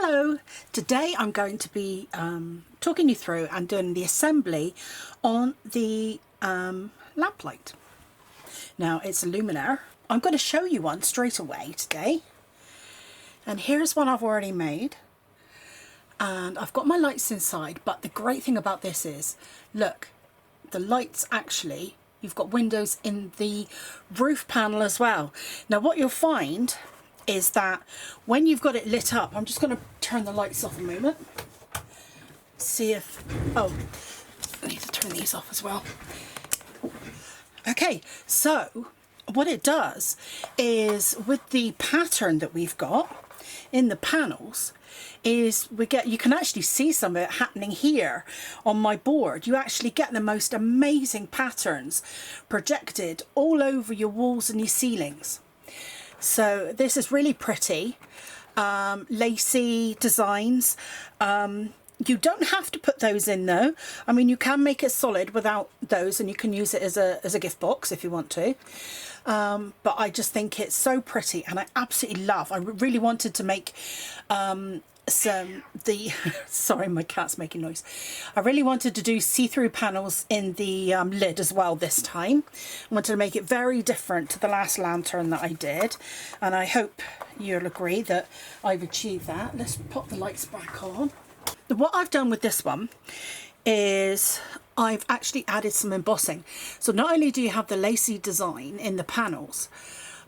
Hello! Today I'm going to be talking you through and doing the assembly on the Lamplight. Now it's a luminaire. I'm going to show you one straight away today. And here's one I've already made. And I've got my lights inside, but the great thing about this is, look, the lights actually, you've got windows in the roof panel as well. Now what you'll find is that when you've got it lit up, I'm just going to turn the lights off a moment. See if, oh, I need to turn these off as well. Okay, so what it does is with the pattern that we've got in the panels is you can actually see some of it happening here on my board. You actually get the most amazing patterns projected all over your walls and your ceilings. So this is really pretty, lacy designs. You don't have to put those in though. I mean, you can make it solid without those, and you can use it as a gift box if you want to. But I just think it's so pretty, and I absolutely love. I really wanted to make sorry, my cat's making noise. I really wanted to do see-through panels in the lid as well this time. I wanted to make it very different to the last lantern that I did, and I hope you'll agree that I've achieved that. Let's pop the lights back on. What I've done with this one is I've actually added some embossing. So not only do you have the lacy design in the panels,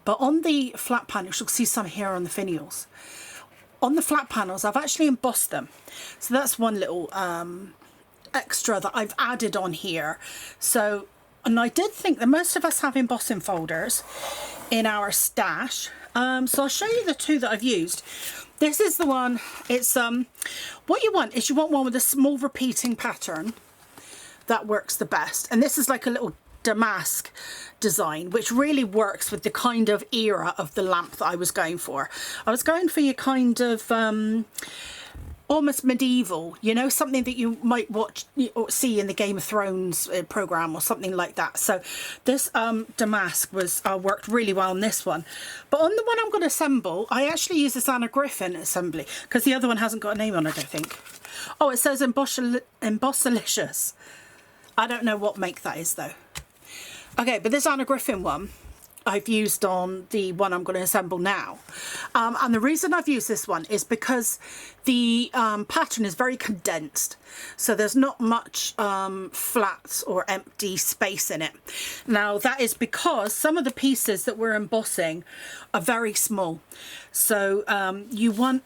but on the flat panels, you'll see some here on the finials. On the flat panels, I've actually embossed them. So that's one little extra that I've added on here. So, and I did think that most of us have embossing folders in our stash. So I'll show you the two that I've used. This is the one, it's, what you want is you want one with a small repeating pattern. That works the best. And this is like a little damask design, which really works with the kind of era of the lamp that I was going for. I was going for your kind of almost medieval, you know, something that you might watch or see in the Game of Thrones program or something like that. So this damask was worked really well on this one. But on the one I'm going to assemble, I actually use this Anna Griffin assembly because the other one hasn't got a name on it, I think. Oh, it says Embossalicious. I don't know what make that is though. Okay, but this Anna Griffin one I've used on the one I'm going to assemble now. And the reason I've used this one is because the pattern is very condensed. So there's not much flat or empty space in it. Now that is because some of the pieces that we're embossing are very small. So you want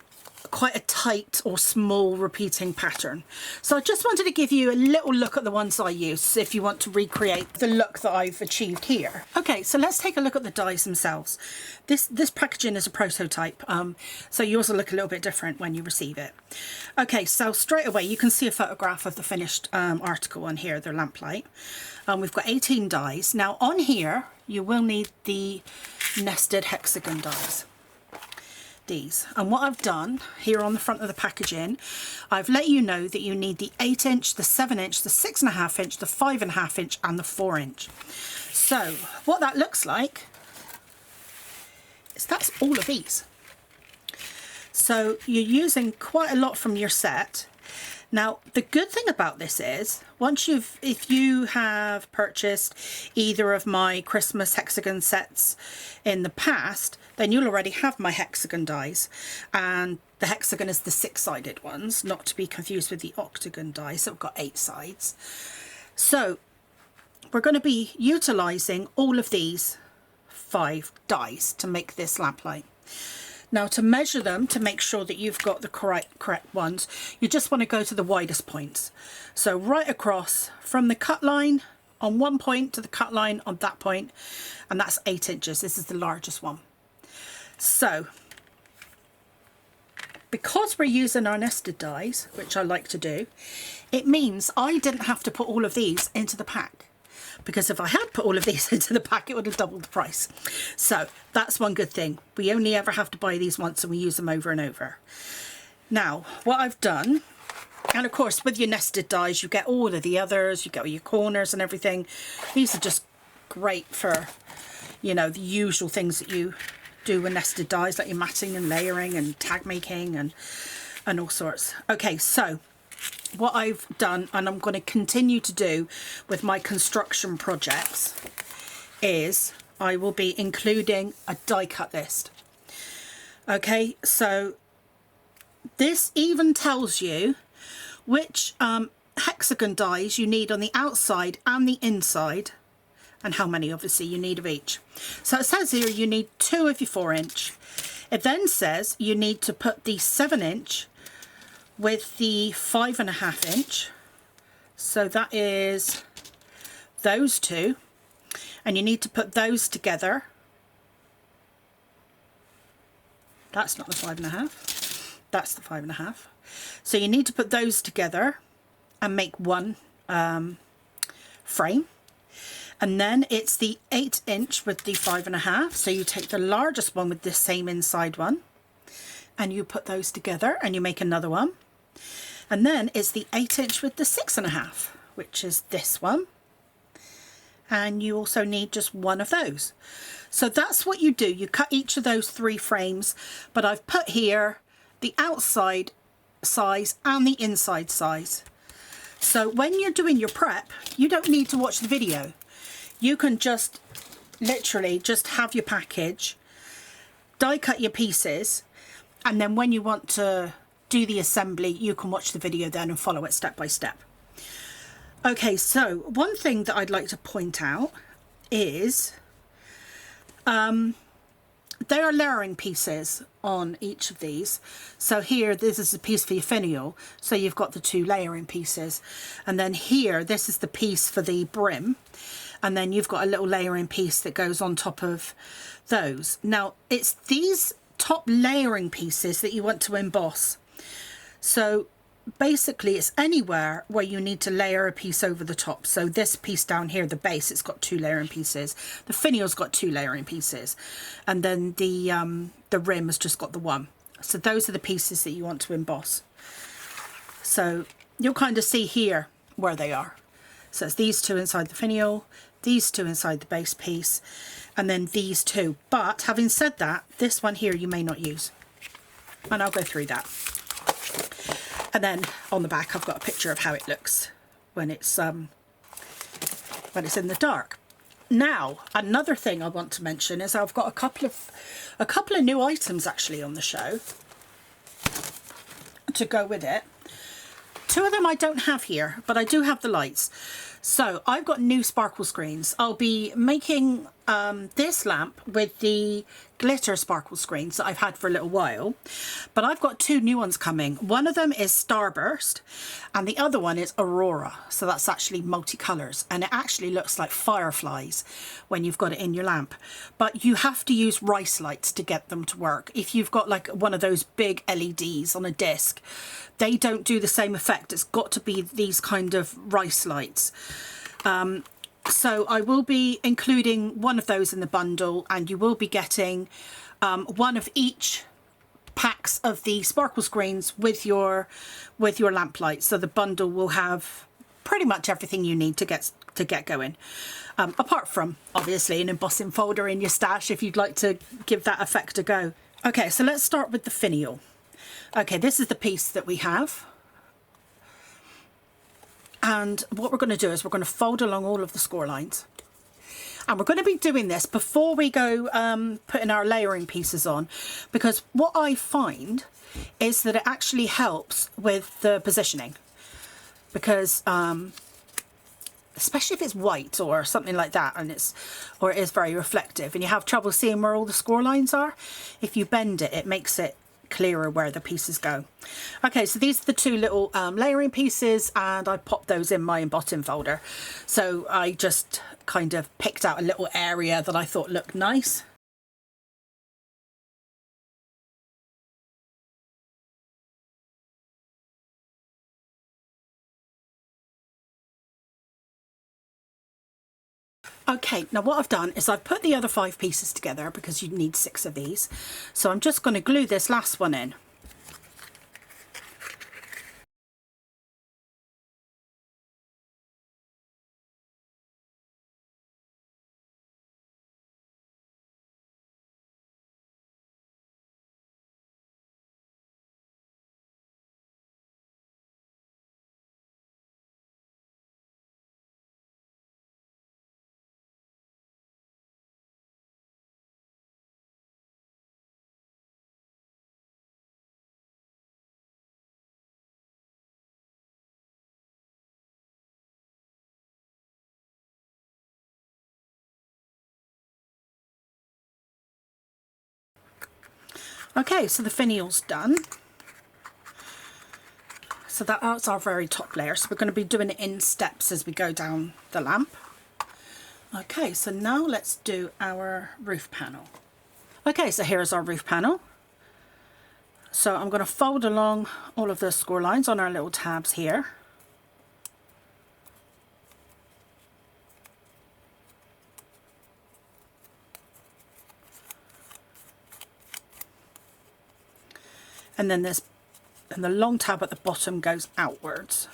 quite a tight or small repeating pattern. So I just wanted to give you a little look at the ones I use if you want to recreate the look that I've achieved here. Okay, so let's take a look at the dies themselves. This packaging is a prototype, so yours will look a little bit different when you receive it. Okay, so straight away you can see a photograph of the finished article on here, the Lamplight. We've got 18 dies. Now on here you will need the nested hexagon dies. These. And what I've done here on the front of the packaging, I've let you know that you need the 8-inch, the 7-inch, the 6.5-inch, the 5.5-inch and the 4-inch. So what that looks like is that's all of these. So you're using quite a lot from your set. Now the good thing about this is if you have purchased either of my Christmas hexagon sets in the past, then you'll already have my hexagon dies, and the hexagon is the 6-sided ones, not to be confused with the octagon dies that have got 8 sides. So we're going to be utilising all of these 5 dies to make this lamplight. Now to measure them, to make sure that you've got the correct ones, you just want to go to the widest points. So right across from the cut line on one point to the cut line on that point, and that's 8 inches. This is the largest one. So because we're using our nested dies, which I like to do, it means I didn't have to put all of these into the pack. Because if I had put all of these into the pack, it would have doubled the price. So that's one good thing. We only ever have to buy these once and we use them over and over. Now, what I've done, and of course with your nested dies, you get all of the others, you get all your corners and everything. These are just great for, you know, the usual things that you do with nested dies, like your matting and layering and tag making and and all sorts. Okay, so what I've done, and I'm going to continue to do with my construction projects, is I will be including a die cut list. Okay, so this even tells you which hexagon dies you need on the outside and the inside, and how many obviously you need of each. So it says here you need 2 of your 4-inch. It then says you need to put the 7-inch with the 5.5-inch. So that is those two. And you need to put those together. That's not the 5.5. That's the 5.5. So you need to put those together and make one frame. And then it's the 8-inch with the 5.5. So you take the largest one with the same inside one and you put those together and you make another one. And then it's the 8-inch with the 6.5, which is this one. And you also need just one of those. So that's what you do. You cut each of those 3 frames, but I've put here the outside size and the inside size. So when you're doing your prep, you don't need to watch the video. You can just literally just have your package, die cut your pieces, and then when you want to do the assembly, you can watch the video then and follow it step by step. Okay, so one thing that I'd like to point out is there are layering pieces on each of these. So here, this is a piece for your finial. So you've got the 2 layering pieces. And then here, this is the piece for the brim. And then you've got a little layering piece that goes on top of those. Now, it's these top layering pieces that you want to emboss. So basically, it's anywhere where you need to layer a piece over the top. So this piece down here, the base, it's got 2 layering pieces. The finial's got 2 layering pieces. And then the rim has just got the 1. So those are the pieces that you want to emboss. So you'll kind of see here where they are. So it's these 2 inside the finial, these 2 inside the base piece, and then these 2. But having said that, this one here you may not use. And I'll go through that. And then on the back I've got a picture of how it looks when it's in the dark. Now, another thing I want to mention is I've got a couple of new items actually on the show to go with it. 2 of them I don't have here, but I do have the lights. So I've got new sparkle screens. I'll be making this lamp with the glitter sparkle screens that I've had for a little while, but I've got 2 new ones coming. One of them is Starburst and the other one is Aurora. So that's actually multicolours, and it actually looks like fireflies when you've got it in your lamp. But you have to use rice lights to get them to work. If you've got like one of those big LEDs on a disc, they don't do the same effect. It's got to be these kind of rice lights. So I will be including one of those in the bundle, and you will be getting one of each packs of the sparkle screens with your Lamplight. So the bundle will have pretty much everything you need to get going. Apart from obviously an embossing folder in your stash if you'd like to give that effect a go. Okay, so let's start with the finial. Okay, this is the piece that we have. And what we're going to do is we're going to fold along all of the score lines. And we're going to be doing this before we go putting our layering pieces on, because what I find is that it actually helps with the positioning. Because especially if it's white or something like that, and it is very reflective and you have trouble seeing where all the score lines are, if you bend it, it makes it clearer where the pieces go. Okay, so these are the 2 little layering pieces, and I popped those in my embossing folder. So I just kind of picked out a little area that I thought looked nice. Okay, now what I've done is I've put the other 5 pieces together because you need 6 of these. So I'm just going to glue this last one in. Okay, so the finial's done. So that's our very top layer. So we're going to be doing it in steps as we go down the lamp. Okay, so now let's do our roof panel. Okay, so here's our roof panel. So I'm going to fold along all of the score lines on our little tabs here. And then and the long tab at the bottom goes outwards.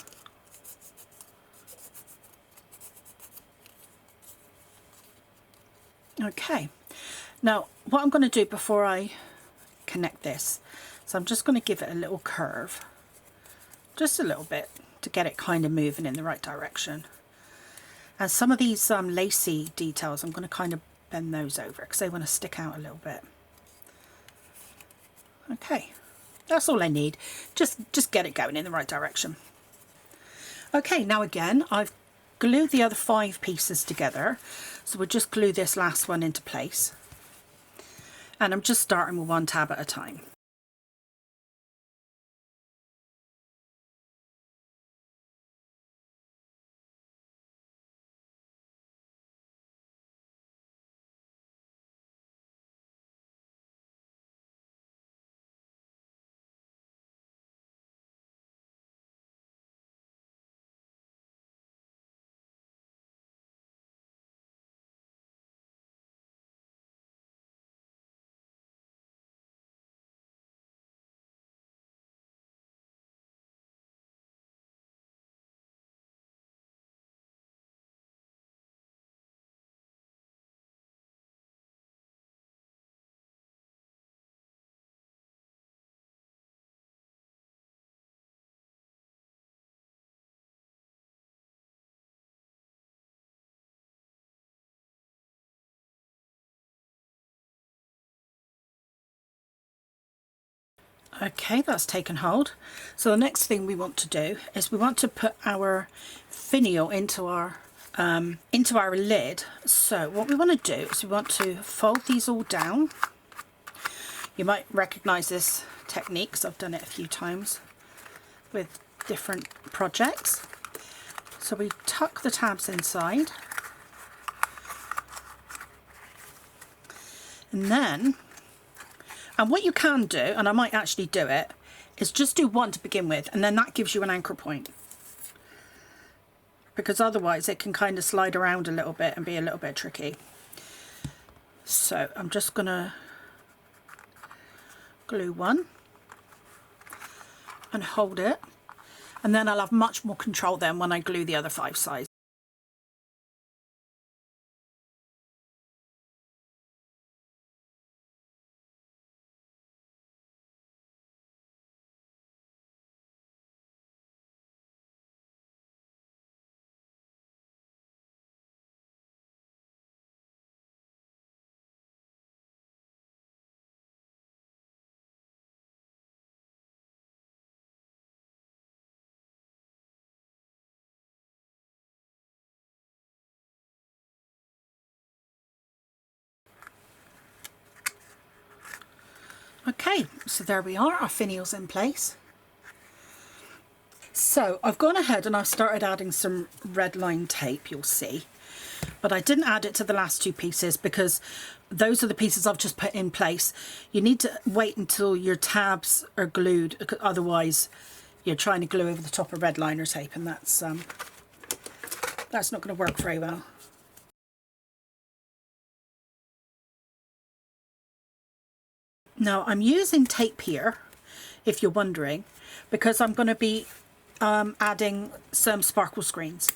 Okay, now what I'm going to do before I connect this, so I'm just going to give it a little curve, just a little bit, to get it kind of moving in the right direction. And some of these lacy details, I'm going to kind of bend those over because they want to stick out a little bit. Okay, that's all I need. Just get it going in the right direction. Okay, now again, I've glued the other 5 pieces together. So we'll just glue this last one into place. And I'm just starting with 1 tab at a time. Okay, that's taken hold. So the next thing we want to do is we want to put our finial into our lid. So what we want to do is we want to fold these all down. You might recognize this technique because I've done it a few times with different projects. So we tuck the tabs inside, and what you can do, and I might actually do it, is just do 1 to begin with, and then that gives you an anchor point. Because otherwise it can kind of slide around a little bit and be a little bit tricky. So I'm just going to glue 1 and hold it, and then I'll have much more control then when I glue the other 5 sides. Okay, so there we are, our finial's in place. So I've gone ahead and I've started adding some red line tape, you'll see. But I didn't add it to the last 2 pieces because those are the pieces I've just put in place. You need to wait until your tabs are glued, otherwise you're trying to glue over the top of red liner tape, and that's not going to work very well. Now I'm using tape here, if you're wondering, because I'm going to be adding some sparkle screens.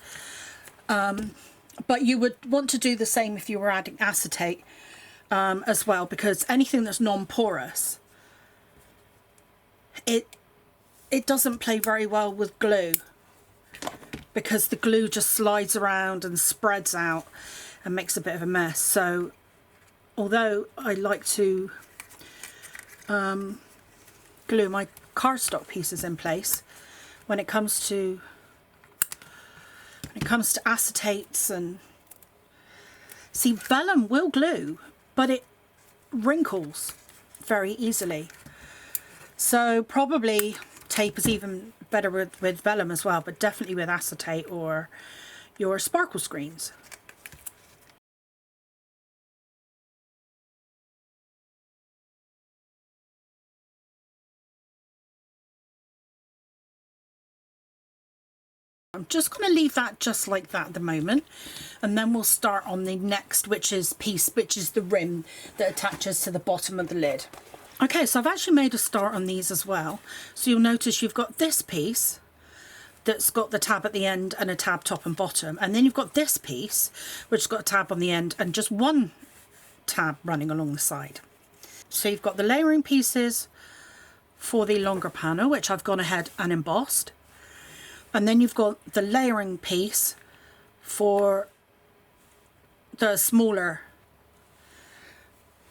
But you would want to do the same if you were adding acetate as well, because anything that's non-porous, it doesn't play very well with glue, because the glue just slides around and spreads out and makes a bit of a mess. So although I like to glue my cardstock pieces in place, when it comes to acetates, and see, vellum will glue, but it wrinkles very easily. So probably tape is even better with vellum as well, but definitely with acetate or your sparkle screens. I'm just going to leave that just like that at the moment, and then we'll start on the next, which is the rim that attaches to the bottom of the lid. Okay, so I've actually made a start on these as well. So you'll notice you've got this piece that's got the tab at the end and a tab top and bottom, and then you've got this piece which has got a tab on the end and just one tab running along the side. So you've got the layering pieces for the longer panel, which I've gone ahead and embossed. And then you've got the layering piece for the smaller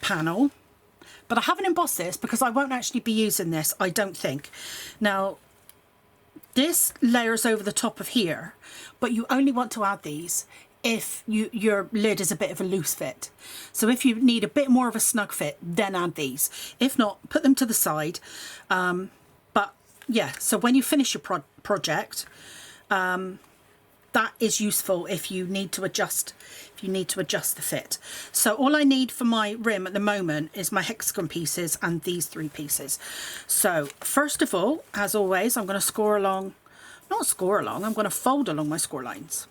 panel. But I haven't embossed this because I won't actually be using this, I don't think. Now, this layers over the top of here, but you only want to add these if your lid is a bit of a loose fit. So if you need a bit more of a snug fit, then add these. If not, put them to the side. But yeah, so when you finish your project, that is useful if you need to adjust the fit. So all I need for my rim at the moment is my hexagon pieces and these 3 pieces. So first of all, as always, I'm going to I'm going to fold along my score lines.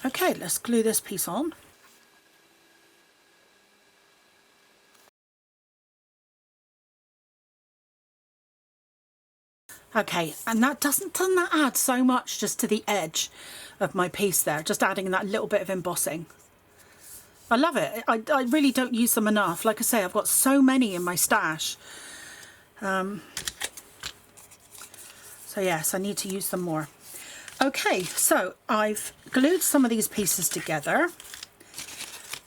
Okay, let's glue this piece on. Okay, and doesn't that add so much just to the edge of my piece there, just adding that little bit of embossing. I love it. I really don't use them enough. Like I say, I've got so many in my stash. So yes, I need to use them more. Okay, so I've glued some of these pieces together.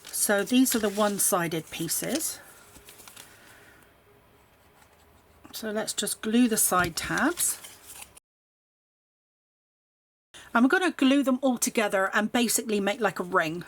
So these are the one-sided pieces. So let's just glue the side tabs. And we're going to glue them all together and basically make like a ring.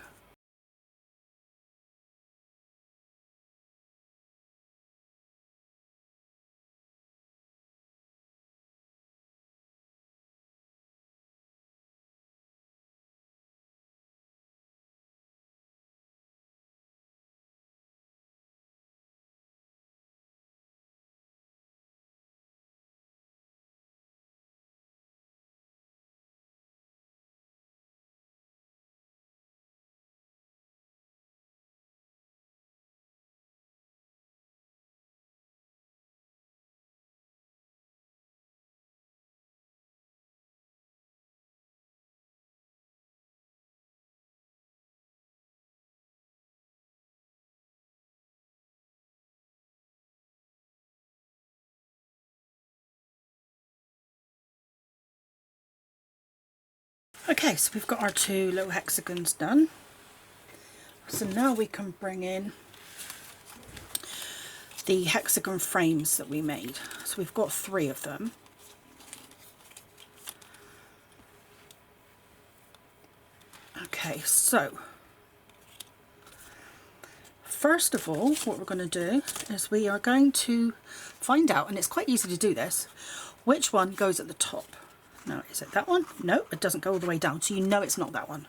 Okay, so we've got our 2 little hexagons done. So now we can bring in the hexagon frames that we made. So we've got 3 of them. Okay, so first of all, what we're going to do is we are going to find out, and it's quite easy to do this, which one goes at the top. Now, is it that one? No, it doesn't go all the way down, so you know it's not that one.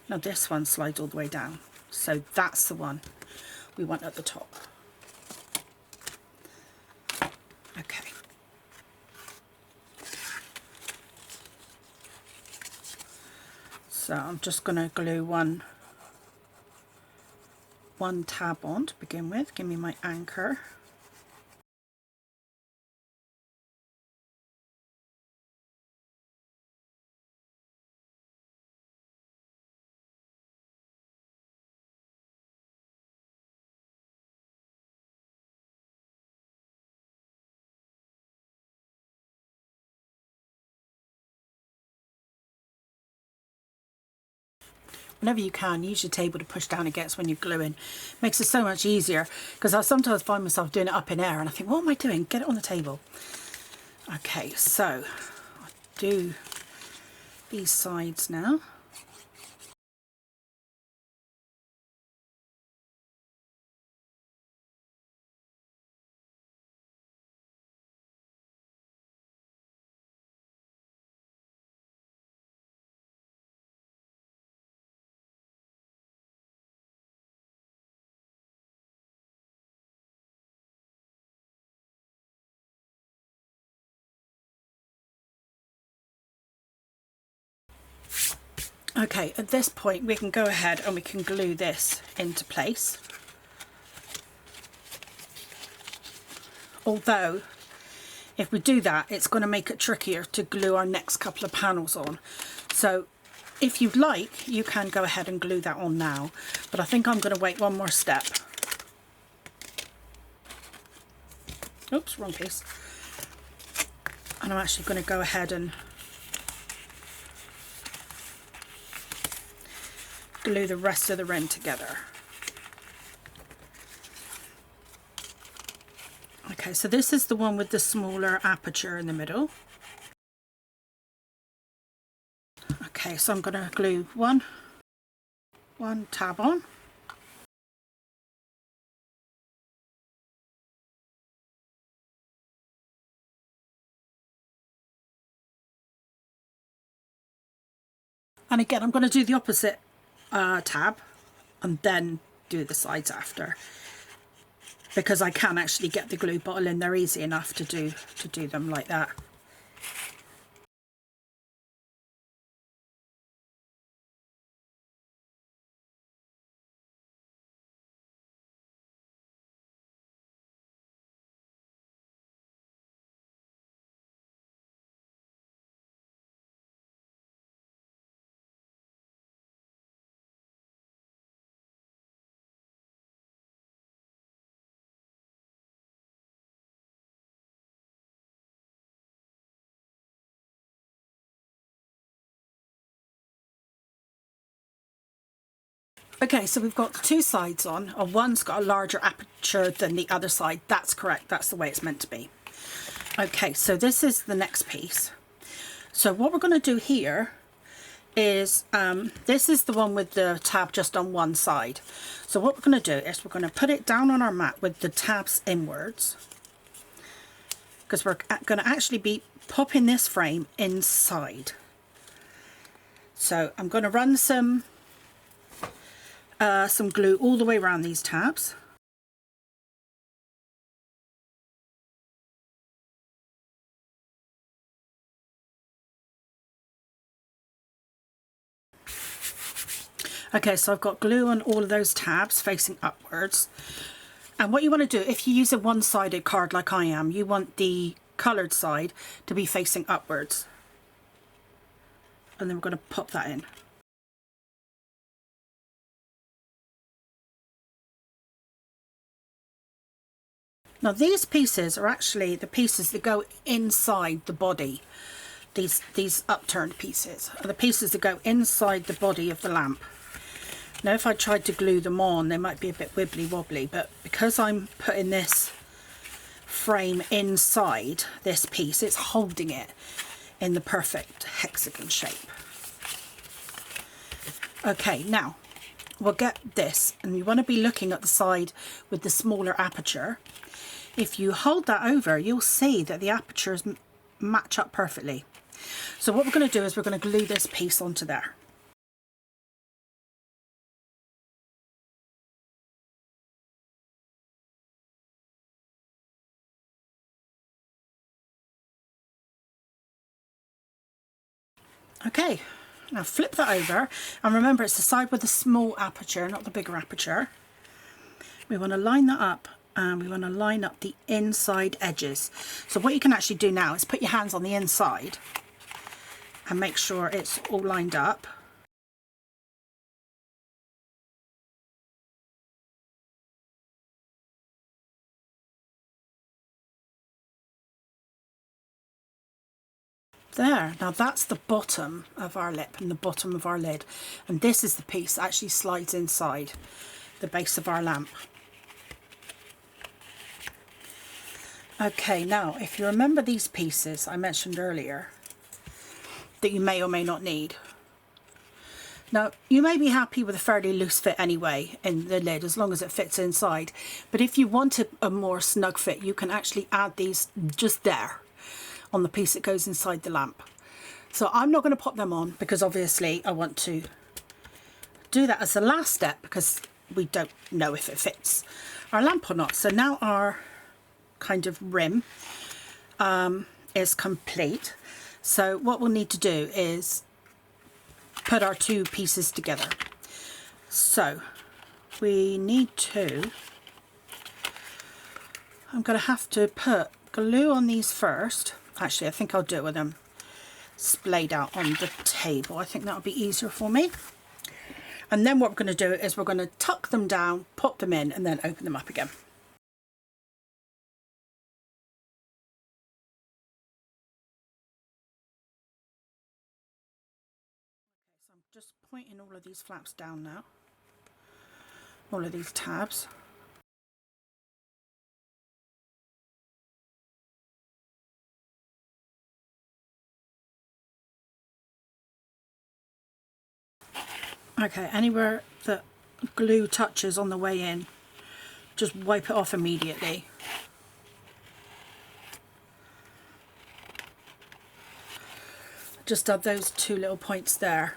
Now this one slides all the way down, so that's the one we want at the top. Okay. So I'm just going to glue one tab on to begin with. Give me my anchor. Whenever you can, use your table to push down against when you're gluing. Makes it so much easier, because I sometimes find myself doing it up in air and I think, what am I doing? Get it on the table. Okay, so I do these sides now. Okay, at this point we can go ahead and we can glue this into place. Although, if we do that, it's going to make it trickier to glue our next couple of panels on. So, if you'd like, you can go ahead and glue that on now. But I think I'm going to wait one more step. Oops, wrong piece. And I'm actually going to go ahead and glue the rest of the rim together. Okay, so this is the one with the smaller aperture in the middle. Okay, so I'm going to glue one tab on. And again, I'm going to do the opposite tab and then do the sides after, because I can actually get the glue bottle in there easy enough to do them like that. Okay, so we've got two sides on, and one's got a larger aperture than the other side. That's correct, that's the way it's meant to be. Okay, so this is the next piece. So what we're going to do here is, this is the one with the tab just on one side. So what we're going to do is we're going to put it down on our mat with the tabs inwards, because we're going to actually be popping this frame inside. So I'm going to run some glue all the way around these tabs. Okay, so I've got glue on all of those tabs facing upwards. And what you want to do, if you use a one-sided card like I am, you want the coloured side to be facing upwards. And then we're going to pop that in. Now these pieces are actually the pieces that go inside the body. These upturned pieces are the pieces that go inside the body of the lamp. Now if I tried to glue them on, they might be a bit wibbly wobbly, but because I'm putting this frame inside this piece, it's holding it in the perfect hexagon shape. Okay, now we'll get this, and you want to be looking at the side with the smaller aperture. If you hold that over, you'll see that the apertures match up perfectly. So what we're going to do is we're going to glue this piece onto there. Okay, now flip that over, and remember it's the side with the small aperture, not the bigger aperture. We want to line that up, and we want to line up the inside edges. So what you can actually do now is put your hands on the inside and make sure it's all lined up. There, now that's the bottom of our lip and the bottom of our lid, and this is the piece that actually slides inside the base of our lamp. Okay, now if you remember these pieces I mentioned earlier, that you may or may not need. Now, you may be happy with a fairly loose fit anyway in the lid, as long as it fits inside. But if you wanted a more snug fit, you can actually add these just there on the piece that goes inside the lamp. So I'm not going to pop them on, because obviously I want to do that as the last step, because we don't know if it fits our lamp or not. So now our kind of rim is complete. So what we'll need to do is put our two pieces together. So we need to, I'm going to have to put glue on these first. Actually, I think I'll do it with them splayed out on the table. I think that'll be easier for me. And then what we're going to do is we're going to tuck them down, pop them in, and then open them up again. So I'm just pointing all of these flaps down now, all of these tabs. Okay, anywhere that glue touches on the way in, just wipe it off immediately. Just have those two little points there.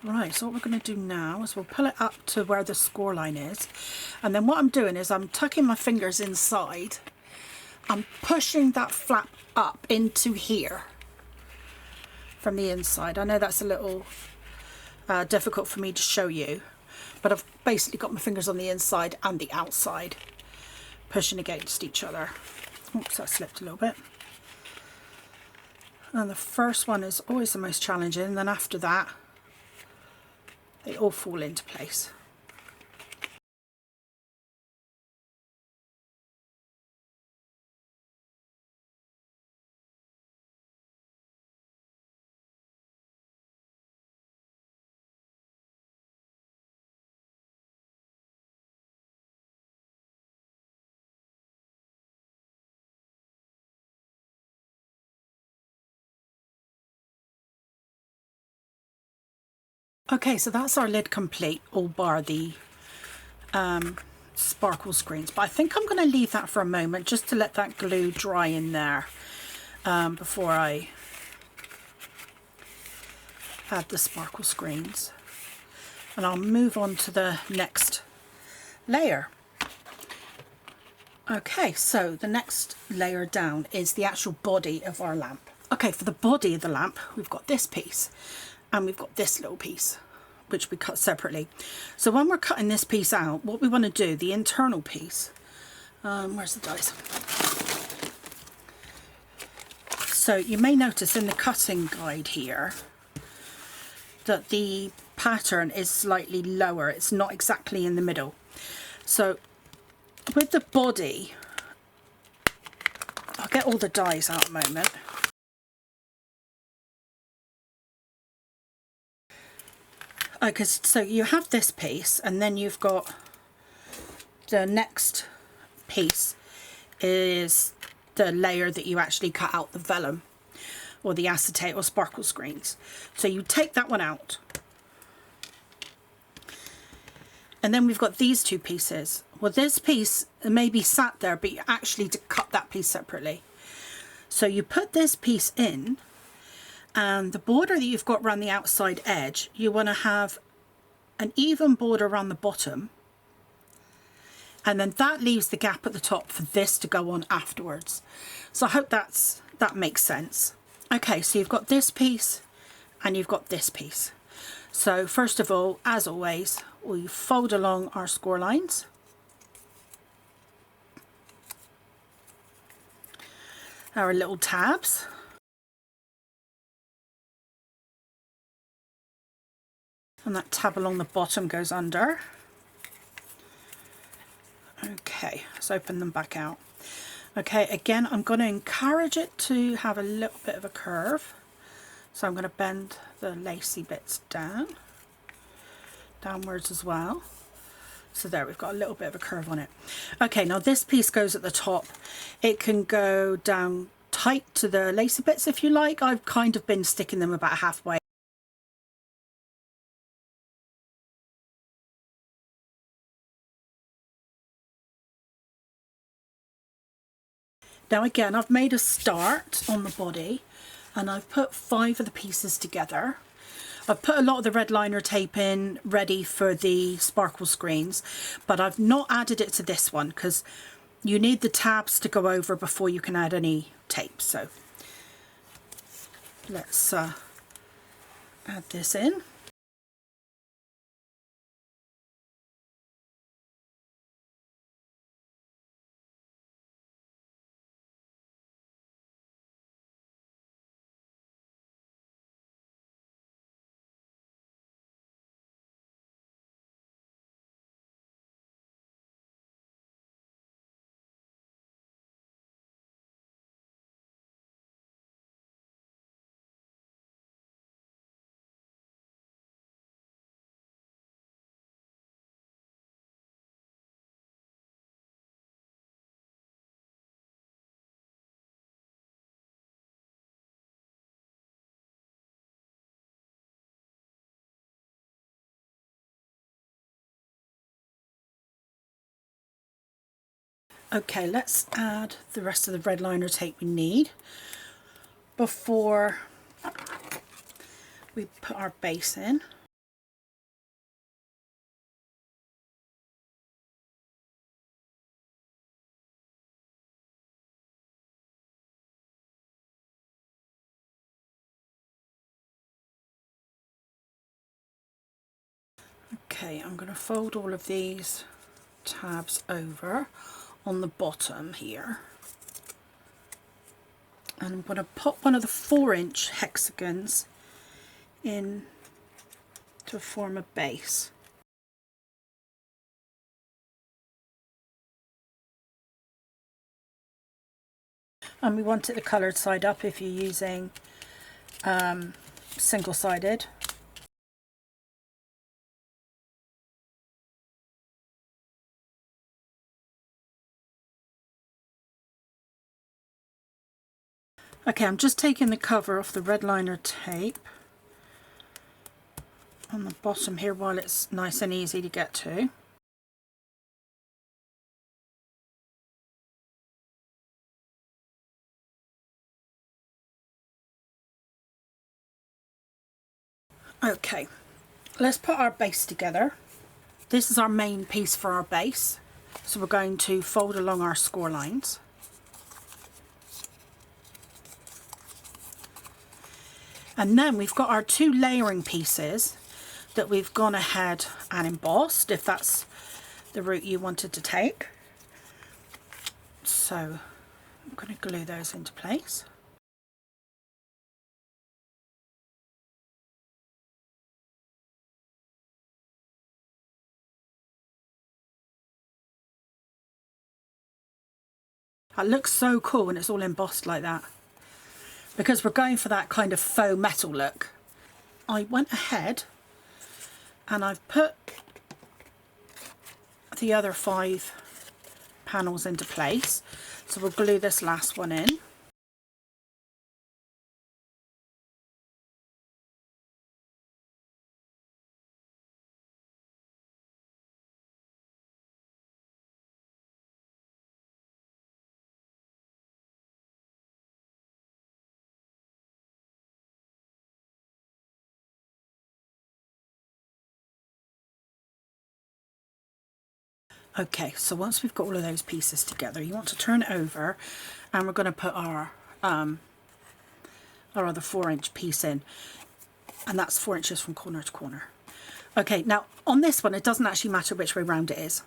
Right, so what we're going to do now is we'll pull it up to where the score line is, and then what I'm doing is I'm tucking my fingers inside. I'm pushing that flap up into here from the inside. I know that's a little difficult for me to show you, but I've basically got my fingers on the inside and the outside pushing against each other. Oops, that slipped a little bit. And the first one is always the most challenging, and then after that they all fall into place. Okay, so that's our lid complete, all bar the sparkle screens. But I think I'm going to leave that for a moment just to let that glue dry in there before I add the sparkle screens. And I'll move on to the next layer. Okay, so the next layer down is the actual body of our lamp. Okay, for the body of the lamp, we've got this piece. And we've got this little piece, which we cut separately. So when we're cutting this piece out, what we want to do, the internal piece, where's the dies? So you may notice in the cutting guide here that the pattern is slightly lower. It's not exactly in the middle. So with the body, I'll get all the dies out a moment. So you have this piece, and then you've got the next piece is the layer that you actually cut out the vellum or the acetate or sparkle screens. So you take that one out, and then we've got these two pieces. Well, this piece may be sat there, but you actually to cut that piece separately. So you put this piece in, and the border that you've got around the outside edge, you want to have an even border around the bottom, and then that leaves the gap at the top for this to go on afterwards. So I hope that makes sense. Okay, so you've got this piece and you've got this piece. So first of all, as always, we fold along our score lines. Our little tabs. And that tab along the bottom goes under. Okay, let's open them back out. Okay, again, I'm going to encourage it to have a little bit of a curve. So I'm going to bend the lacy bits down, downwards as well. So there, we've got a little bit of a curve on it. Okay, now this piece goes at the top. It can go down tight to the lacy bits if you like. I've kind of been sticking them about halfway. Now again, I've made a start on the body and I've put 5 of the pieces together. I've put a lot of the red liner tape in ready for the sparkle screens, but I've not added it to this one because you need the tabs to go over before you can add any tape. So let's add this in. Okay, let's add the rest of the red liner tape we need before we put our base in. Okay, I'm going to fold all of these tabs over on the bottom here, and I'm going to pop one of the 4-inch hexagons in to form a base. And we want it the coloured side up if you're using single-sided. Okay, I'm just taking the cover off the red liner tape on the bottom here while it's nice and easy to get to. Okay, let's put our base together. This is our main piece for our base, so we're going to fold along our score lines. And then we've got our 2 layering pieces that we've gone ahead and embossed, if that's the route you wanted to take. So I'm going to glue those into place. That looks so cool when it's all embossed like that, because we're going for that kind of faux metal look. I went ahead and I've put the other 5 panels into place, so we'll glue this last one in. Okay, so once we've got all of those pieces together, you want to turn it over, and we're going to put our other 4-inch piece in, and that's 4 inches from corner to corner. Okay, now on this one, it doesn't actually matter which way round it is.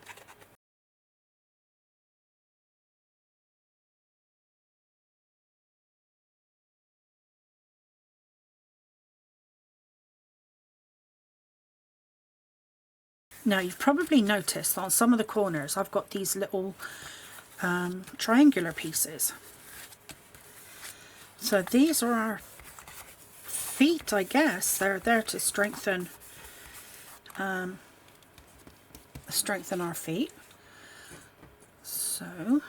Now you've probably noticed on some of the corners I've got these little triangular pieces. So these are our feet, I guess. They're there to strengthen the strengthen our feet. So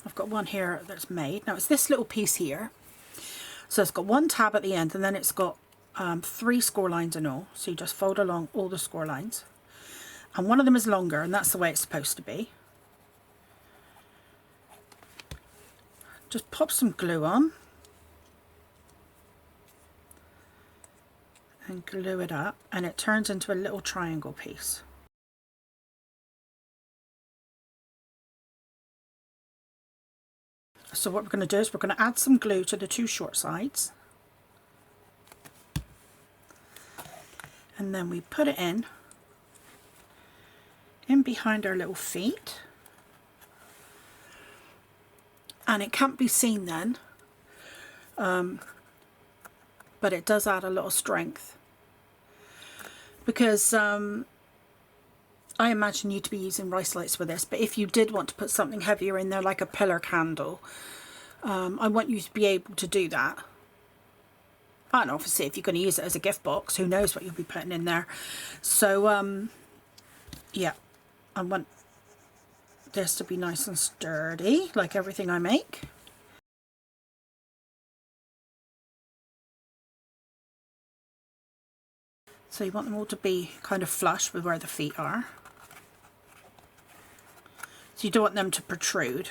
I've got one here that's made. Now it's this little piece here. So it's got one tab at the end, and then it's got 3 score lines in all. So you just fold along all the score lines. And one of them is longer, and that's the way it's supposed to be. Just pop some glue on. And glue it up, and it turns into a little triangle piece. So what we're going to do is we're going to add some glue to the 2 short sides. And then we put it in behind our little feet. And it can't be seen then, but it does add a lot of strength. Because I imagine you to be using rice lights for this, but if you did want to put something heavier in there, like a pillar candle, I want you to be able to do that. And obviously if you're going to use it as a gift box, who knows what you'll be putting in there. So yeah, I want this to be nice and sturdy, like everything I make. So you want them all to be kind of flush with where the feet are. So you don't want them to protrude.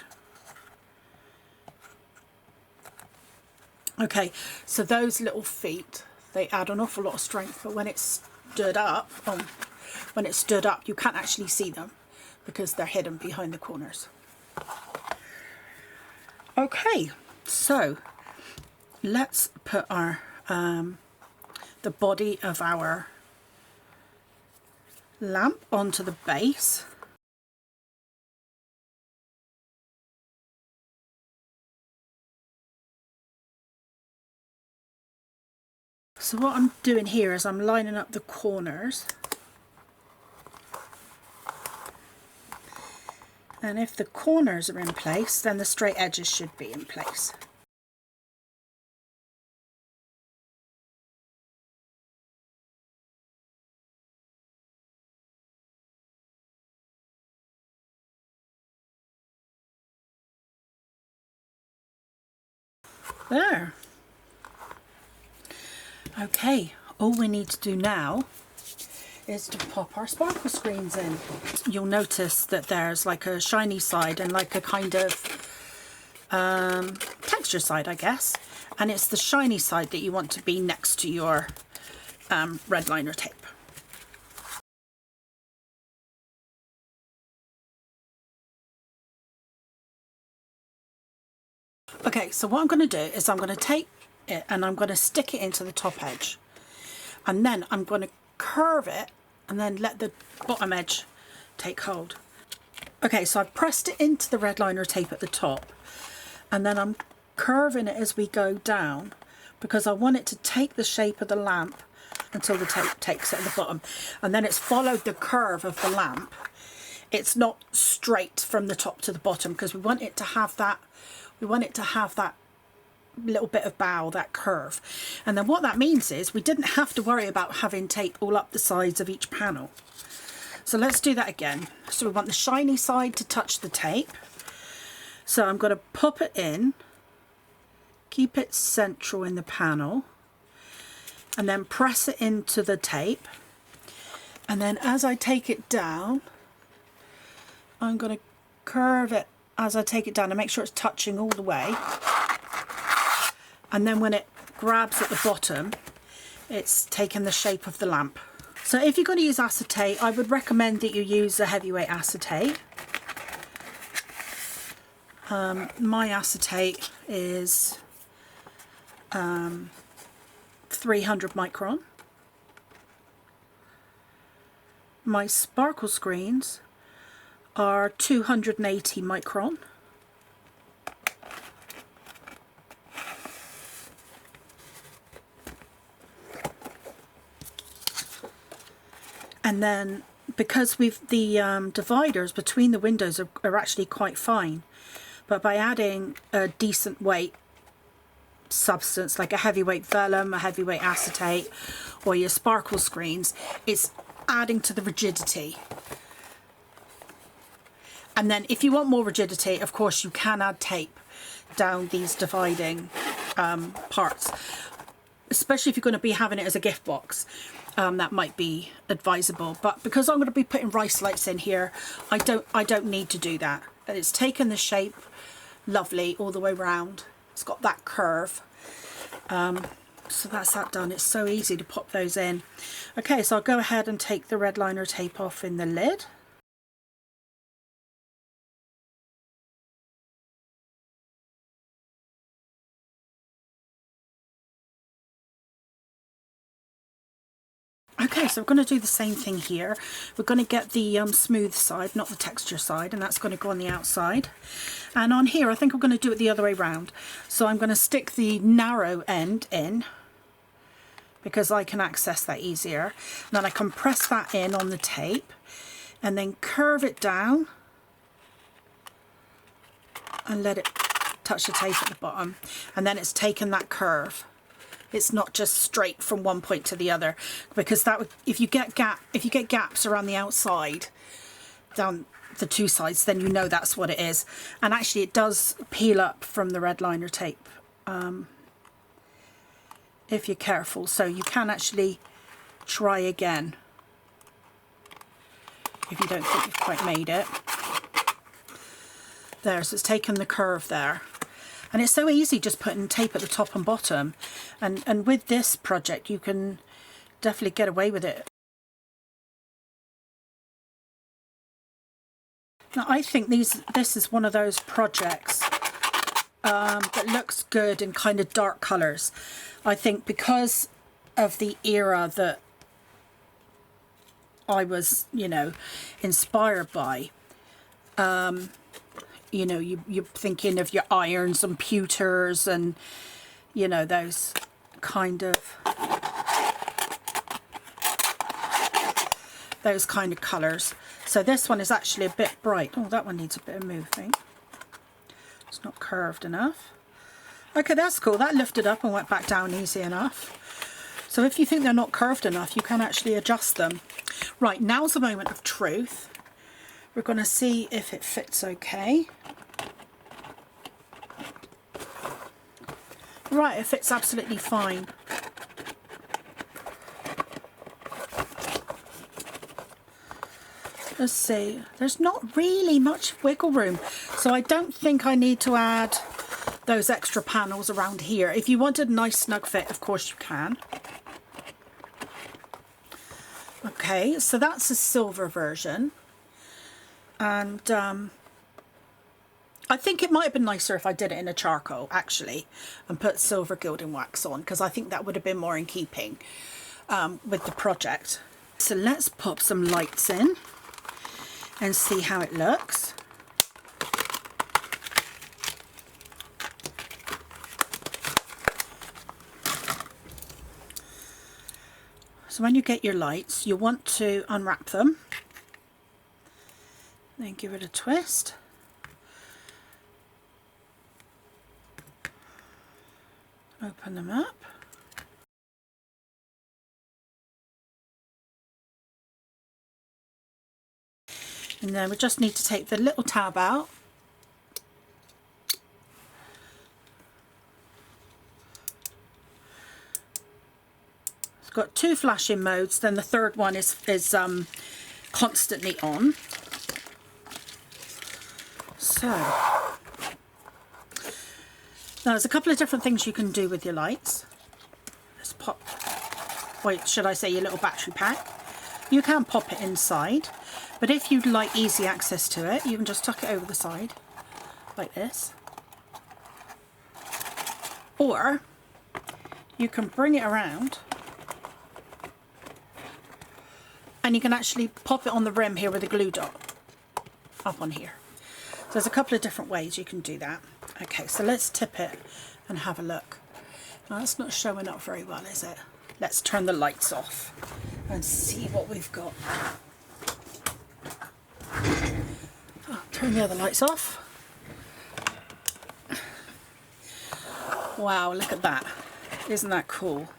Okay, so those little feet, they add an awful lot of strength, but when it's stood up, you can't actually see them because they're hidden behind the corners. Okay, so let's put our the body of our lamp onto the base. So what I'm doing here is I'm lining up the corners, and if the corners are in place, then the straight edges should be in place. There. Okay, all we need to do now is to pop our sparkle screens in. You'll notice that there's like a shiny side and like a kind of texture side, I guess. And it's the shiny side that you want to be next to your red liner tape. Okay, so what I'm going to do is I'm going to take it and I'm going to stick it into the top edge, and then I'm going to curve it and then let the bottom edge take hold. Okay, so I've pressed it into the red liner tape at the top, and then I'm curving it as we go down because I want it to take the shape of the lamp until the tape takes it at the bottom, and then it's followed the curve of the lamp. It's not straight from the top to the bottom because we want it to have that little bit of bow, that curve. And then what that means is we didn't have to worry about having tape all up the sides of each panel. So let's do that again. So we want the shiny side to touch the tape. So I'm going to pop it in, keep it central in the panel, and then press it into the tape. And then as I take it down, I'm going to curve it as I take it down and make sure it's touching all the way. And then when it grabs at the bottom, it's taken the shape of the lamp. So if you're going to use acetate, I would recommend that you use a heavyweight acetate. My acetate is 300 micron. My sparkle screens are 280 micron. And then because the dividers between the windows are actually quite fine, but by adding a decent weight substance like a heavyweight vellum, a heavyweight acetate, or your sparkle screens, it's adding to the rigidity. And then if you want more rigidity, of course you can add tape down these dividing parts, especially if you're going to be having it as a gift box. That might be advisable, but because I'm going to be putting rice lights in here, I don't need to do that. And it's taken the shape lovely all the way around. It's got that curve. So that's that done. It's so easy to pop those in. Okay, so I'll go ahead and take the red liner tape off in the lid. Okay, so we're going to do the same thing here. We're going to get the smooth side, not the texture side, and that's going to go on the outside. And on here, I think I'm going to do it the other way around. So I'm going to stick the narrow end in, because I can access that easier. And then I can press that in on the tape, and then curve it down, and let it touch the tape at the bottom. And then it's taken that curve. It's not just straight from one point to the other, because that would, if you get gaps around the outside, down the two sides, then you know that's what it is. And actually, it does peel up from the red liner tape if you're careful. So you can actually try again if you don't think you've quite made it. There, so it's taken the curve there. And it's so easy just putting tape at the top and bottom. And with this project, you can definitely get away with it. Now, I think this is one of those projects that looks good in kind of dark colours. I think because of the era that I was, you know, inspired by, you know, you're thinking of your irons and pewters and, you know, those kind of colours. So this one is actually a bit bright. Oh, that one needs a bit of moving. It's not curved enough. Okay, that's cool. That lifted up and went back down easy enough. So if you think they're not curved enough, you can actually adjust them. Right, now's the moment of truth. We're going to see if it fits okay. Right, it fits absolutely fine. Let's see, there's not really much wiggle room, so I don't think I need to add those extra panels around here. If you wanted a nice snug fit, of course you can. Okay, so that's a silver version. And I think it might have been nicer if I did it in a charcoal, actually, and put silver gilding wax on, because I think that would have been more in keeping with the project. So let's pop some lights in and see how it looks. So when you get your lights, you want to unwrap them. Then give it a twist. Open them up. And then we just need to take the little tab out. It's got two flashing modes, then the third one is constantly on. So, now there's a couple of different things you can do with your lights. Let's pop, wait, should I say your little battery pack? You can pop it inside, but if you'd like easy access to it, you can just tuck it over the side, like this. Or, you can bring it around, and you can actually pop it on the rim here with a glue dot, up on here. So there's a couple of different ways you can do that. Okay, so let's tip it and have a look. Now that's not showing up very well, is it? Let's turn the lights off and see what we've got. Oh, turn the other lights off. Wow, look at that. Isn't that cool?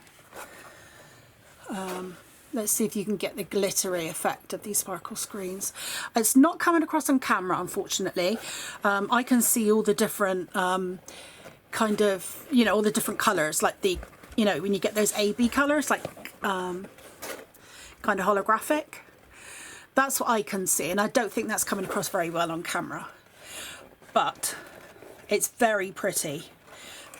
Let's see if you can get the glittery effect of these sparkle screens. It's not coming across on camera, unfortunately. I can see all the different kind of, you know, all the different colours, like the, you know, when you get those AB colours, like kind of holographic. That's what I can see, and I don't think that's coming across very well on camera. But it's very pretty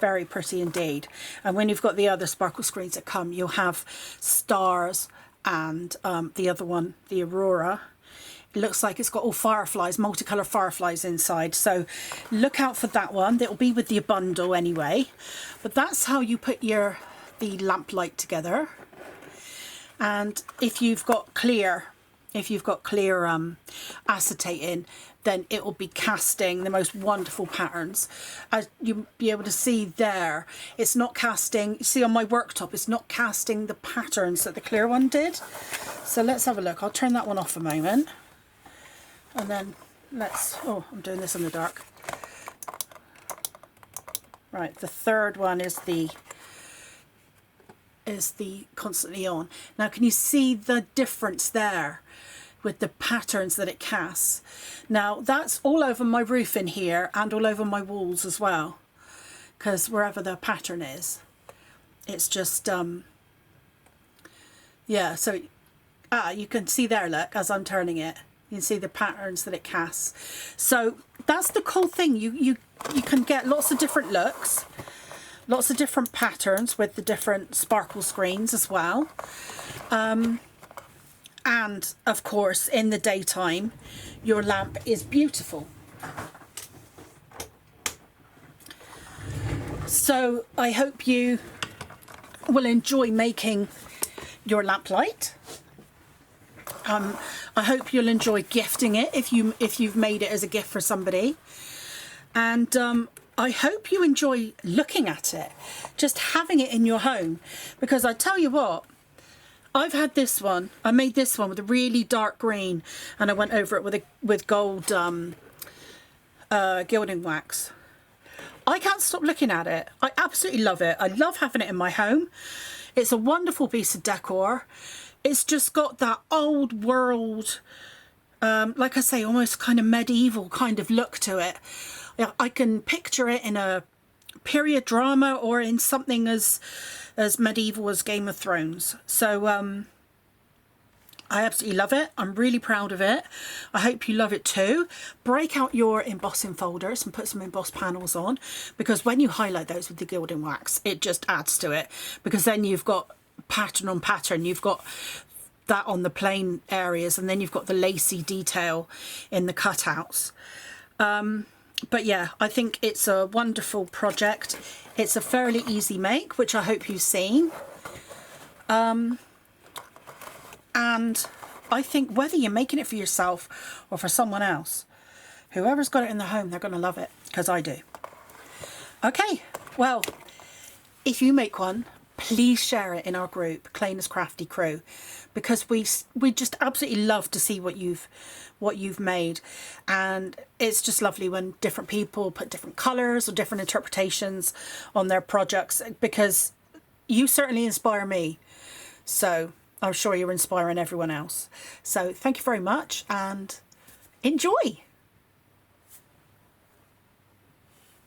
indeed. And when you've got the other sparkle screens that come, you'll have stars and the other one, the Aurora. It looks like it's got all fireflies, multicolour fireflies inside. So look out for that one. It'll be with your bundle anyway. But that's how you put the Lamplight together. And if you've got clear acetate in, then it will be casting the most wonderful patterns. As you'll be able to see there, it's not casting, you see on my worktop, it's not casting the patterns that the clear one did. So let's have a look. I'll turn that one off a moment. And then oh, I'm doing this in the dark. Right, the third one is the constantly on. Now can you see the difference there with the patterns that it casts? Now that's all over my roof in here and all over my walls as well, because wherever the pattern is, it's just yeah. So you can see there, look, as I'm turning it, you can see the patterns that it casts. So that's the cool thing. You can get lots of different looks, lots of different patterns with the different sparkle screens as well. And of course, in the daytime, your lamp is beautiful. So I hope you will enjoy making your Lamplight. I hope you'll enjoy gifting it if you've made it as a gift for somebody. And I hope you enjoy looking at it, just having it in your home, because I tell you what, I've had this one. I made this one with a really dark green, and I went over it with gold gilding wax. I can't stop looking at it. I absolutely love it. I love having it in my home. It's a wonderful piece of decor. It's just got that old world, like I say, almost kind of medieval kind of look to it. I can picture it in a period drama or in something as medieval as Game of Thrones. So I absolutely love it. I'm really proud of it. I hope you love it too. Break out your embossing folders and put some embossed panels on, because when you highlight those with the gilding wax, it just adds to it, because then you've got pattern on pattern. You've got that on the plain areas, and then you've got the lacy detail in the cutouts. But yeah, I think it's a wonderful project. It's a fairly easy make, which I hope you've seen. And I think whether you're making it for yourself or for someone else, whoever's got it in their home, they're going to love it, because I do. Okay, well, if you make one, please share it in our group, Claina's Crafty Crew, because we just absolutely love to see what you've made. And it's just lovely when different people put different colours or different interpretations on their projects, because you certainly inspire me, so I'm sure you're inspiring everyone else. So thank you very much and enjoy.